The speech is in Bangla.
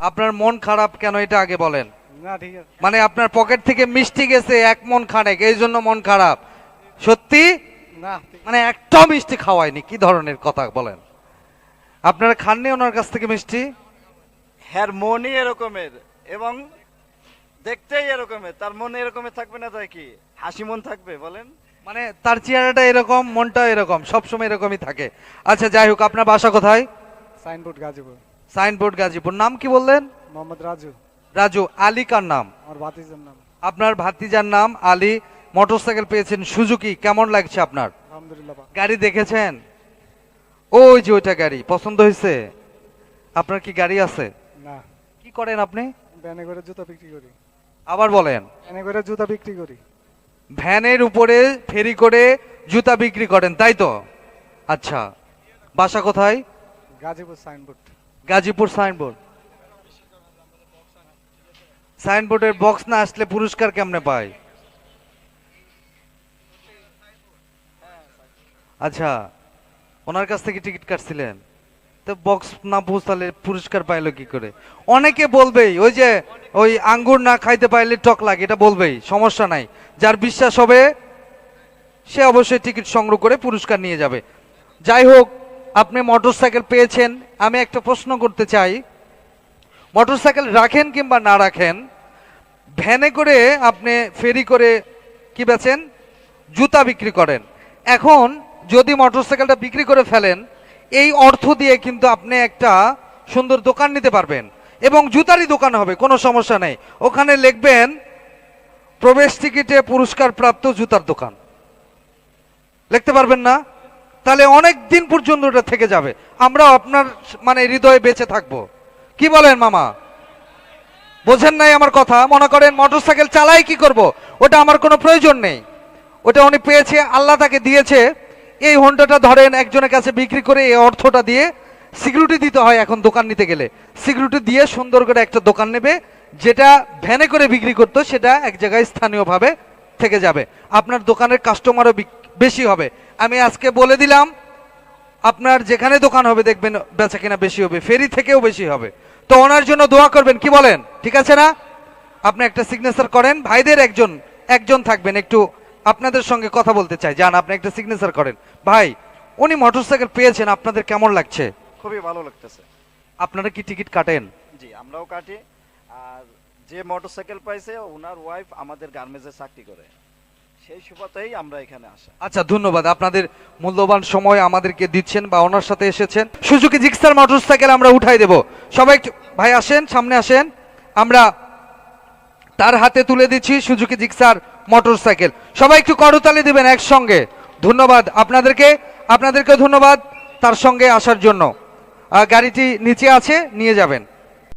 আপনার মন খারাপ কেন এটা আগে বলেন। না ঠিক আছে। মানে আপনার পকেট থেকে মিষ্টি গেছে 1 মণ খানেক, এই জন্য মন খারাপ? সত্যি? না মানে একটাও মিষ্টি খাওয়ায়নি, কি ধরনের কথা বলেন? আপনারা খাননি ওনার কাছ থেকে মিষ্টি? হ্যার মনই এরকমের এবং দেখতেই এরকমের, তার মন এরকমের থাকবে না তাই কি হাসি মন থাকবে বলেন? মানে তার চেহারাটা এরকম, মনটা এরকম, সবসময় এরকমই থাকে। আচ্ছা যাই হোক, আপনার বাসা কোথায়? সাইনবোর্ড গাজীপুর। সাইনবোর্ড গাজীপুর। নাম কি বললেন? মোহাম্মদ রাজু। রাজু। আলী কার নাম? আমার ভাতিজার নাম। আপনার ভাতিজার নাম আলী। মোটরসাইকেল পেয়েছেন সুজুকি, কেমন লাগছে আপনার? আলহামদুলিল্লাহ। গাড়ি দেখেছেন? ওই যে ওইটা গাড়ি পছন্দ হয়েছে? আপনার কি গাড়ি আছে? না। কি করেন আপনি? ভ্যানে করে জুতা বিক্রি করি। আবার বলেন। ভ্যানে করে জুতা বিক্রি করি। ভ্যানের উপরে ফেরি করে জুতা বিক্রি করেন, তাই তো? আচ্ছা, বাসা কোথায়? গাজীপুর সাইনবোর্ড। গাজীপুর সাইনবোর্ড। সাইনবোর্ডের বক্স না আসলে পুরস্কার কেমনে পায়? আচ্ছা, ওনার কাছ থেকে টিকিট কাটছিলেন তো বক্স না পৌঁছালে পুরস্কার পাইলো কি করে? অনেকে বলবেই ওই যে ওই আঙ্গুর না খাইতে পাইলে টক লাগে, এটা বলবেই, সমস্যা নাই। যার বিশ্বাস হবে সে অবশ্যই টিকিট সংগ্রহ করে পুরস্কার নিয়ে যাবে। যাই হোক, আপনি মোটরসাইকেল পেয়েছেন। আমি একটা প্রশ্ন করতে চাই, মোটরসাইকেল রাখেন কিংবা না রাখেন, ভ্যানে করে আপনি ফেরি করে কি বেচেন? জুতা বিক্রি করেন। এখন যদি মোটরসাইকেলটা বিক্রি করে ফেলেন, এই অর্থ দিয়ে কিন্তু আপনি একটা সুন্দর দোকান নিতে পারবেন এবং জুতারই দোকান হবে, কোনো সমস্যা নেই। ওখানে লিখবেন প্রবেশ টিকিটে পুরস্কার প্রাপ্ত জুতার দোকান, লিখতে পারবেন না? তাহলে অনেক দিন পর্যন্ত ওটা থেকে যাবে, আমরাও আপনার মানে হৃদয়ে বেঁচে থাকবো। কি বলেন মামা? বোঝেন নাই আমার কথা? মনে করেন মোটরসাইকেল চালাই কি করব, ওটা আমার কোনো প্রয়োজন নেই, ওটা উনি পেয়েছে, আল্লাহ তাকে দিয়েছে। এই হোন্ডাটা ধরেন একজনের কাছে বিক্রি করে এই অর্থটা দিয়ে সিকিউরিটি দিতে হয়। এখন দোকান নিতে গেলে সিকিউরিটি দিয়ে সুন্দর করে একটা দোকান নেবে, যেটা ভ্যানে করে বিক্রি করতো সেটা এক জায়গায় স্থানীয়ভাবে থেকে যাবে। আপনার দোকানের কাস্টমারও বেশি হবে। আমি আজকে বলে দিলাম, আপনার যেখানে দোকান হবে দেখবেন বেচা কিনা বেশি হবে, ফেরি থেকেও বেশি হবে। তো ওনার জন্য দোয়া করবেন, কি বলেন? ঠিক আছে না? আপনি একটা সিগনেচার করেন, ভাইদের একজন একজন থাকবেন, একটু আপনাদের সঙ্গে কথা বলতে চাই। যান, আপনি একটা সিগনেচার করেন। ভাই, উনি মোটরসাইকেল পেয়েছেন, আপনাদের কেমন লাগছে? খুবই ভালো লাগতেছে। আপনারা কি টিকিট কাটেন? জি, আমরাও কাটি। আর যে মোটরসাইকেল পাইছে ওনার ওয়াইফ আমাদের গার্মেন্টসে চাকরি করে, সেই সুবাদেই আমরা এখানে আসা। আচ্ছা, ধন্যবাদ। আপনাদের মূল্যবান সময় আমাদেরকে দিচ্ছেন বা ওনার সাথে এসেছেন। সুজুকি জিক্সার মোটরসাইকেল আমরা উঠাই দেব। সবাই একটু ভাই আসেন, সামনে আসেন। আমরা তার হাতে তুলে দিচ্ছি সুজুকি জিক্সার মোটরসাইকেল। সবাই একটু করতালি দিবেন একসঙ্গে। ধন্যবাদ আপনাদেরকে, আপনাদেরকে ধন্যবাদ তার সঙ্গে আসার জন্য। গাড়িটি নিচে আছে, নিয়ে যাবেন।